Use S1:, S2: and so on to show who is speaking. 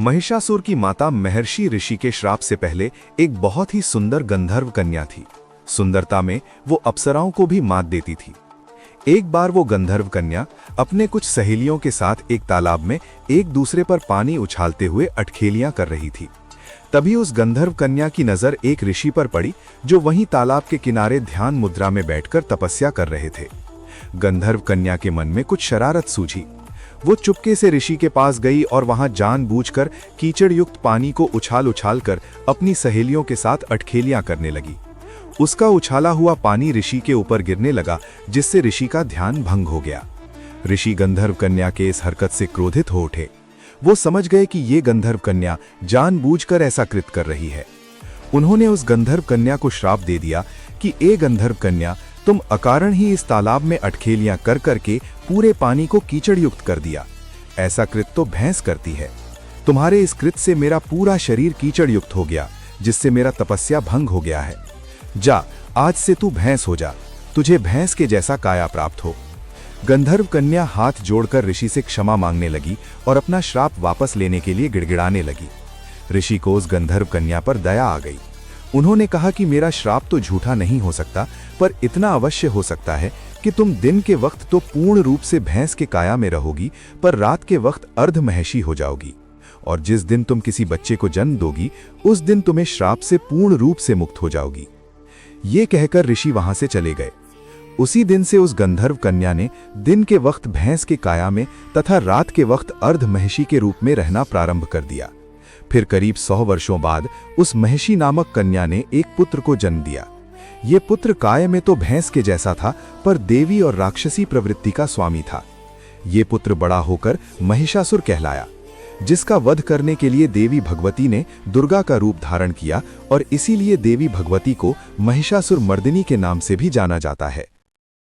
S1: महिषासुर की माता महर्षि ऋषि के श्राप से पहले एक बहुत ही सुंदर गंधर्व कन्या थी। सुंदरता में वो अप्सराओं को भी मात देती थी। एक बार वो गंधर्व कन्या अपने कुछ सहेलियों के साथ एक तालाब में एक दूसरे पर पानी उछालते हुए अटखेलियां कर रही थी। तभी उस गंधर्व कन्या की नजर एक ऋषि पर पड़ी जो वहीं तालाब के किनारे ध्यान मुद्रा में बैठकर तपस्या कर रहे थे। गंधर्व कन्या के मन में कुछ शरारत सूझी। वो चुपके से ऋषि के पास गई और वहां जानबूझकर कीचड़ युक्त पानी को उछाल उछाल कर अपनी सहेलियों के साथ अटखेलियां करने लगी। उसका उछाला हुआ पानी ऋषि के ऊपर गिरने लगा, जिससे ऋषि का ध्यान भंग हो गया। ऋषि गंधर्व कन्या के इस हरकत से क्रोधित हो उठे। वो समझ गए कि ये गंधर्व कन्या जानबूझकर ऐसा कृत्य कर रही है। उन्होंने उस गंधर्व कन्या को श्राप दे दिया कि ए गंधर्व कन्या, तुम अकारण ही इस तालाब में अटखेलियां कर करके पूरे पानी को कीचड़ युक्त कर दिया। ऐसा कृत्य तो भैंस करती है। तुम्हारे इस कृत्य से मेरा पूरा शरीर कीचड़ युक्त हो गया, जिससे मेरा तपस्या भंग हो गया है। जा, आज से तू भैंस हो जा, तुझे भैंस के जैसा काया प्राप्त हो। गंधर्व कन्या हाथ जोड़कर ऋषि से क्षमा मांगने लगी और अपना श्राप वापस लेने के लिए गिड़गिड़ाने लगी। ऋषि को उस गंधर्व कन्या पर दया आ गई। उन्होंने कहा कि मेरा श्राप तो झूठा नहीं हो सकता, पर इतना अवश्य हो सकता है कि तुम दिन के वक्त तो पूर्ण रूप से भैंस के काया में रहोगी, पर रात के वक्त अर्ध महिषी हो जाओगी। और जिस दिन तुम किसी बच्चे को जन्म दोगी, उस दिन तुम्हें श्राप से पूर्ण रूप से मुक्त हो जाओगी। ये कहकर ऋषि वहां से चले गए। उसी दिन से उस गंधर्व कन्या ने दिन के वक्त भैंस के काया में तथा रात के वक्त अर्ध महिषी के रूप में रहना प्रारंभ कर दिया। फिर करीब 100 वर्षों बाद उस महिषी नामक कन्या ने एक पुत्र को जन्म दिया। ये पुत्र काय में तो भैंस के जैसा था, पर देवी और राक्षसी प्रवृत्ति का स्वामी था। ये पुत्र बड़ा होकर महिषासुर कहलाया, जिसका वध करने के लिए देवी भगवती ने दुर्गा का रूप धारण किया, और इसीलिए देवी भगवती को महिषासुर मर्दिनी के नाम से भी जाना जाता है।